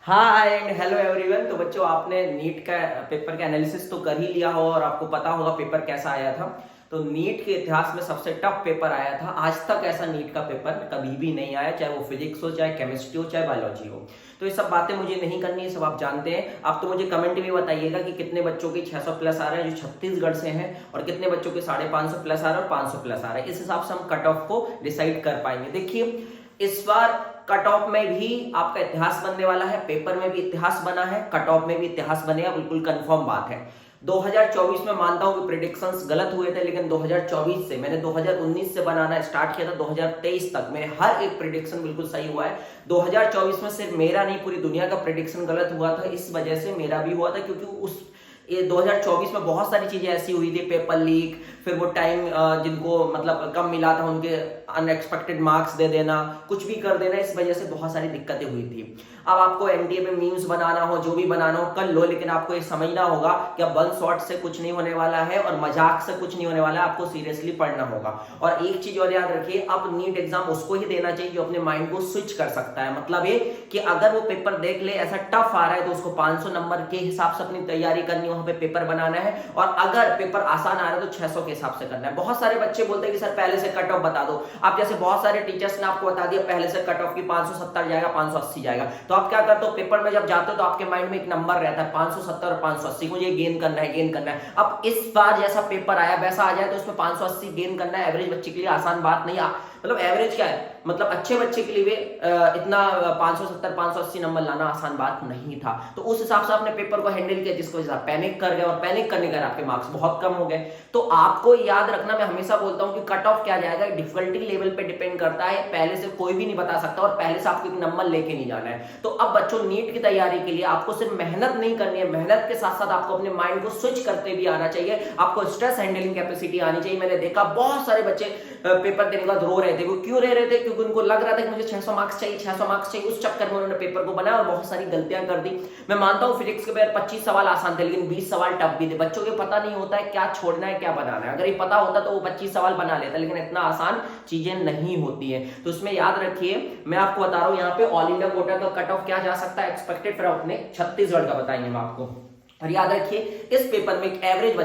Hi and hello everyone. तो बच्चों, आपने नीट का पेपर का एनालिसिस तो कर ही लिया हो और आपको पता होगा पेपर कैसा आया था। तो नीट के इतिहास में सबसे टफ पेपर आया था। आज तक ऐसा नीट का पेपर कभी भी नहीं आया, चाहे वो फिजिक्स हो, चाहे केमिस्ट्री हो, चाहे बायोलॉजी हो। तो ये सब बातें मुझे नहीं करनी है, सब आप जानते हैं। आप तो मुझे कमेंट में बताइएगा कि कितने बच्चों के 600 प्लस आ रहे हैं जो छत्तीसगढ़ से हैं, और कितने बच्चों के 550 प्लस आ रहे हैं और 500 प्लस आ रहे हैं। इस हिसाब से हम कट ऑफ को डिसाइड कर पाएंगे। देखिए, इस बार कट ऑफ में भी आपका इतिहास बनने वाला है, पेपर में भी इतिहास बना है, कट ऑफ में भी इतिहास बनेगा, बिल्कुल कंफर्म बात है। 2024 में मानता हूं कि प्रेडिक्शंस गलत हुए थे, लेकिन 2024 से मैंने 2019 से बनाना स्टार्ट किया था 2023 तक में हर एक प्रेडिक्शन बिल्कुल सही हुआ है। 2024 में सिर्फ मेरा नहीं, पूरी दुनिया का प्रेडिक्शन गलत हुआ था, इस वजह से मेरा भी हुआ था, क्योंकि उस ये 2024 में बहुत सारी चीजें ऐसी हुई थी, पेपर लीक, फिर वो टाइम जिनको मतलब कम मिला था उनके अनएक्सपेक्टेड मार्क्स दे देना, कुछ भी कर देना, इस वजह से बहुत सारी दिक्कतें हुई थी। अब आपको एनडीए में मीम्स बनाना हो, जो भी बनाना हो कर लो, लेकिन आपको ये समझना होगा कि अब वन शॉट से कुछ नहीं होने वाला है और मजाक से कुछ नहीं होने वाला है, आपको सीरियसली पढ़ना होगा। और एक चीज और याद रखिए, अब नीट एग्जाम उसको ही देना चाहिए जो अपने माइंड को स्विच कर सकता है। मतलब ये कि अगर वो पेपर देख ले ऐसा टफ आ रहा है तो उसको 500 नंबर के हिसाब से अपनी तैयारी करनी, वहां पे पेपर बनाना है। और अगर पेपर आसान आ रहा है तो 600 के हिसाब से करना है। बहुत सारे बच्चे बोलते हैं कि सर पहले से कट ऑफ बता दो। आप जैसे बहुत सारे टीचर्स ने आपको बता दिया पहले से कट ऑफ की 570 जाएगा, 580 जाएगा, तो आप क्या करते हो, पेपर में जब जाते हो तो आपके माइंड में एक नंबर रहता है 570 और 580, मुझे गेन करना है, गेन करना है। अब इस बार जैसा पेपर आया वैसा आ जाए तो उसमें 580 गेन करना है, एवरेज बच्चे के लिए आसान बात नहीं। मतलब एवरेज क्या है, मतलब अच्छे बच्चे के लिए इतना 570 580 नंबर लाना आसान बात नहीं था। तो उस हिसाब से आपने पेपर को हैंडल किया, जिसको पैनिक कर गए, और पैनिक करने के आपके मार्क्स बहुत कम हो गए। तो आपको याद रखना, मैं हमेशा बोलता हूं कि कट ऑफ क्या जाएगा, डिफिकल्टी लेवल पे डिपेंड करता है, पहले से कोई भी नहीं बता सकता और पहले से आपको नंबर लेके नहीं जाना है। तो अब बच्चों, नीट की तैयारी के लिए आपको सिर्फ मेहनत नहीं करनी है, मेहनत के साथ साथ आपको अपने माइंड को स्विच करते भी आना चाहिए, आपको स्ट्रेस हैंडलिंग कैपेसिटी आनी चाहिए। मैंने देखा बहुत सारे बच्चे पेपर देने के बाद रो रहे थे। वो क्यों रह रहे थे, क्योंकि उनको लग रहा था कि मुझे 600 मार्क्स चाहिए, 600 मार्क्स चाहिए। उस चक्कर में उन्होंने पेपर को बनाया और बहुत सारी गलतियां कर दी। मैं मानता हूं फिजिक्स के पेपर 25 सवाल आसान थे, लेकिन 20 सवाल टफ भी थे। बच्चों को पता नहीं होता है क्या छोड़ना है क्या बनाना है। अगर ये पता होता तो वो 25 सवाल बना लेता, लेकिन इतना आसान चीजें नहीं होती है। तो इसमें याद रखिए, मैं आपको बता रहा हूं यहाँ पे ऑल इंडिया कोटा का कट ऑफ क्या जा सकता है एक्सपेक्टेड, फिर अपने छत्तीसगढ़ का बताएंगे हम आपको। और याद रखिए, इस पेपर में एक एवरेज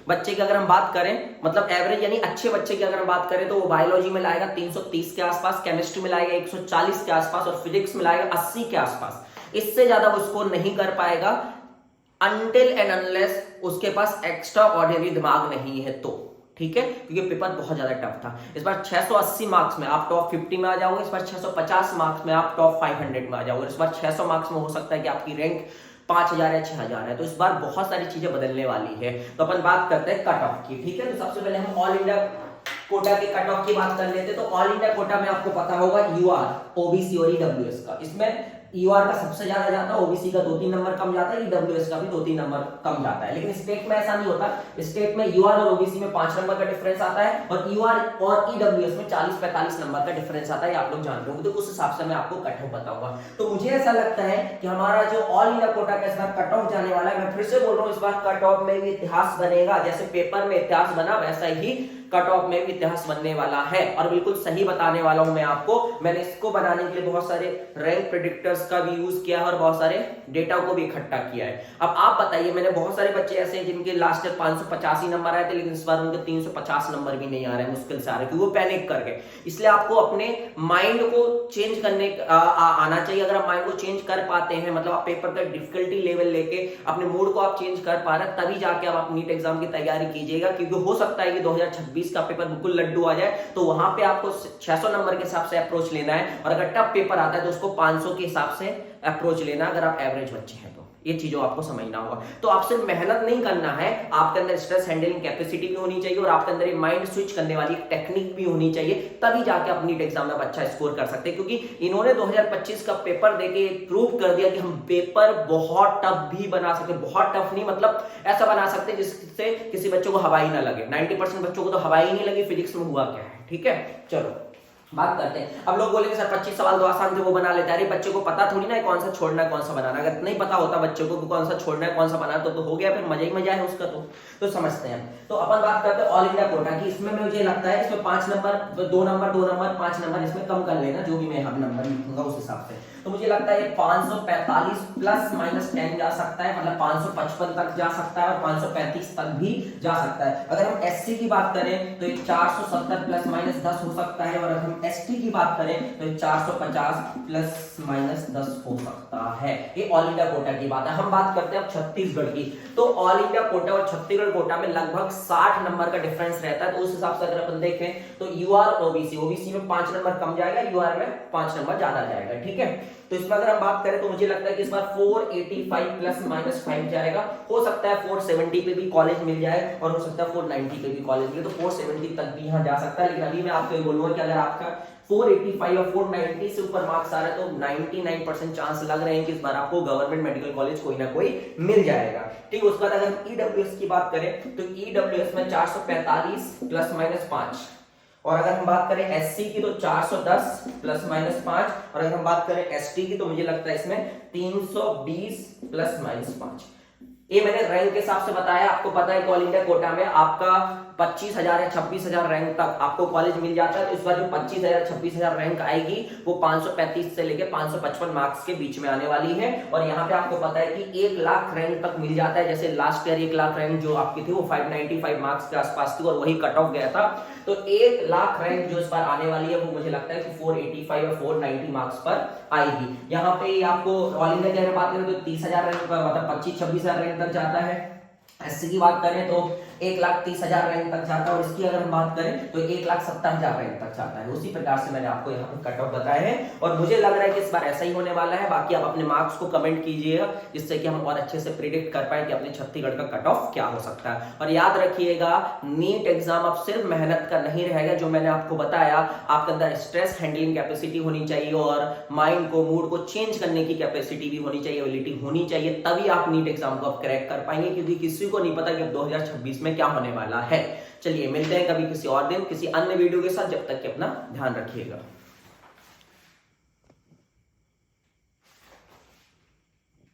बच्चे की अगर हम बात करें, मतलब एवरेज यानी अच्छे बच्चे की अगर हम बात करें, तो वो बायोलॉजी में लाएगा 330 के आसपास, केमिस्ट्री में लाएगा 140 के आसपास, और फिजिक्स में लाएगा 80 के आसपास। इससे ज्यादा वो स्कोर नहीं कर पाएगा अनटिल एंड अनलेस उसके पास एक्स्ट्रा ऑर्डिनरी दिमाग नहीं है तो। ठीक है, क्योंकि पेपर बहुत ज्यादा टफ था। इस बार 680 मार्क्स में आप टॉप 50 में आ जाओगे, इस बार 650 मार्क्स में आप टॉप 500 में आ जाओगे, इस बार 600 मार्क्स में हो सकता है कि आपकी रैंक 5000 या 6000 है। तो इस बार बहुत सारी चीजें बदलने वाली है। तो अपन बात करते हैं कट ऑफ की। ठीक है, तो सबसे पहले हम ऑल इंडिया कोटा के कट ऑफ की बात कर लेते हैं। तो ऑल इंडिया कोटा में आपको पता होगा यूआर, ओबीसी और ईडब्ल्यूएस का, इसमें यूआर का सबसे ज्यादा जाता है, ओबीसी का 2-3 नंबर कम जाता है, ईडब्ल्यूएस का भी 2-3 नंबर कम जाता है। लेकिन स्टेट में ऐसा नहीं होता। स्टेट में यूआर और ओबीसी में 5 नंबर का डिफरेंस आता है, और यूआर और ईडब्ल्यूएस में 40-45 नंबर का डिफरेंस आता है, आप लोग जानते हो। तो उस हिसाब से मैं आपको कट ऑफ बताऊंगा। तो मुझे ऐसा लगता है कि हमारा जो ऑल इंडिया कोटा का इस बार कट ऑफ जाने वाला है, मैं फिर से बोल रहा हूं, इस बार कट ऑफ में भी इतिहास बनेगा। जैसे पेपर में इतिहास बना, वैसा ही कट ऑफ में भी इतिहास बनने वाला है, और बिल्कुल सही बताने वाला हूं मैं आपको। मैंने इसको बनाने के लिए बहुत सारे रैंक प्रेडिक्टर्स का भी यूज किया है और बहुत सारे डेटा को भी इकट्ठा किया है। अब आप बताइए, मैंने बहुत सारे बच्चे ऐसे हैं जिनके लास्ट ईयर 585 नंबर आए थे, लेकिन इस बार उनके 350 नंबर भी नहीं आ रहे, मुश्किल से आ रहे, क्योंकि वो पैनिक कर गए। इसलिए आपको अपने माइंड को चेंज करने आना चाहिए। अगर आप माइंड को चेंज कर पाते हैं, मतलब आप पेपर का डिफिकल्टी लेवल लेके अपने मूड को आप चेंज कर पा रहे हैं, तभी जाके आप नीट एग्जाम की तैयारी कीजिएगा। क्योंकि हो सकता है कि 2026 का पेपर बिल्कुल लड्डू आ जाए, तो वहां पे आपको 600 नंबर के हिसाब से अप्रोच लेना है, और अगर टफ पेपर आता है तो उसको 500 के हिसाब से अप्रोच लेना, अगर आप एवरेज बच्चे हैं तो। ये चीजों आपको समझना होगा। तो आपसे मेहनत नहीं करना है, आपके अंदर स्ट्रेस हैंडलिंग कैपेसिटी भी होनी चाहिए, और आपके अंदर माइंड स्विच करने वाली टेक्निक भी होनी चाहिए, तभी जाके आप नीट एग्जाम में अच्छा स्कोर कर सकते हैं। क्योंकि इन्होंने 2025 का पेपर देके प्रूव कर दिया कि हम पेपर बहुत टफ भी बना सकते हैं। बहुत टफ नहीं, मतलब ऐसा बना सकते हैं जिससे किसी बच्चों को हवा ही ना लगे। 90% बच्चों को तो हवा ही नहीं लगी, फिजिक्स में हुआ क्या है। ठीक है, चलो बात करते हैं। अब लोग बोलेंगे सर 25 सवाल तो आसान थे वो बना लेते हैं। अरे बच्चे को पता थोड़ी ना है कौन सा छोड़ना है कौन सा बनाना। अगर नहीं पता होता बच्चे को कौन सा छोड़ना है कौन सा बनाना तो हो गया, फिर मजा ही मजा है उसका। तो समझते हैं। तो अपन बात करते हैं ऑल इंडिया कोटा की। इसमें मुझे लगता है इसमें 5 नंबर 2 नंबर 2 नंबर 5 नंबर इसमें कम कर लेना, जो भी मैं यहाँ नंबर लिखूंगा उस हिसाब से। तो मुझे लगता है 545 प्लस माइनस 10 जा सकता है, मतलब 555 तक जा सकता है और 535 तक भी जा सकता है। अगर हम एससी की बात करें तो ये 470 प्लस माइनस 10 हो सकता है, और अगर हम एसटी की बात करें तो 450 प्लस माइनस 10 हो सकता है। ये ऑल इंडिया कोटा की बात है। हम बात करते हैं अब छत्तीसगढ़ की। तो ऑल इंडिया कोटा और छत्तीसगढ़ कोटा में लगभग 60 नंबर का डिफरेंस रहता है। तो उस हिसाब से अगर अपन देखें तो यूआर ओबीसी, ओबीसी में 5 नंबर कम जाएगा, यूआर में 5 नंबर ज्यादा जाएगा। ठीक है, तो इसमें अगर हम बात करें तो मुझे लगता है कि इस बार 485 प्लस माइनस 5 जाएगा। हो सकता है 470 पे भी कॉलेज मिल जाए और हो सकता है 490 पे भी कॉलेज मिले, तो 470 तक भी यहाँ जा सकता है। लेकिन अभी मैं आपको ये बोलूंगा कि अगर आपका 485 और 490 से ऊपर मार्क्स आ रहा है तो 99% चांस लग रहे हैं कि इस बार आपको गवर्नमेंट मेडिकल कॉलेज कोई ना कोई मिल जाएगा। ठीक है, उसके बाद अगर ईडब्ल्यूएस की बात करें तो ईडब्ल्यूएस में 445 प्लस माइनस 5, और अगर हम बात करें एससी की तो 410 प्लस माइनस 5, और अगर हम बात करें एसटी की तो मुझे लगता है इसमें 320 प्लस माइनस 5। ये मैंने रैंक के हिसाब से बताया। आपको पता है कि ऑल इंडिया कोटा में आपका 25,000 या 26,000 रैंक तक आपको कॉलेज मिल जाता है। तो इस बार जो 25,000 26,000 रैंक आएगी वो 535 से लेकर 555 मार्क्स के बीच में आने वाली है। और यहाँ पे आपको पता है कि 1 लाख रैंक तक मिल जाता है। जैसे लास्ट ईयर 1 लाख रैंक जो आपकी थी वो 595 मार्क्स के आसपास थी और वही कट ऑफ गया था। तो 1 लाख रैंक जो इस बार आने वाली है वो मुझे लगता है कि 485 और 490 मार्क्स पर आएगी। यहाँ पे आपको ऑल इंडिया की अगर बात करें तो 30,000 रैंक मतलब 25-26,000 रैंक तक जाता है। एससी की बात करें तो 1,30,000 रैंक तक जाता है, और इसकी अगर हम बात करें तो 1,70,000 रैंक तक जाता है। उसी प्रकार से मैंने आपको यहाँ पे कट ऑफ बताए हैं और मुझे लग रहा है कि इस बार ऐसा ही होने वाला है। बाकी आप अपने मार्क्स को कमेंट कीजिएगा जिससे कि हम और अच्छे से प्रिडिक्ट कर पाए कि अपने छत्तीसगढ़ का कट ऑफ क्या हो सकता है। और याद रखिएगा नीट एग्जाम अब सिर्फ मेहनत का नहीं रहेगा। जो मैंने आपको बताया, आपके अंदर स्ट्रेस हैंडलिंग कैपेसिटी होनी चाहिए और माइंड को मूड को चेंज करने की कैपेसिटी भी होनी चाहिए, एबिलिटी होनी चाहिए, तभी आप नीट एग्जाम को क्रैक कर पाएंगे। क्योंकि किसी को नहीं पता कि अब 2026 में क्या होने वाला है। चलिए मिलते हैं कभी किसी और दिन किसी अन्य वीडियो के साथ। जब तक कि अपना ध्यान रखिएगा।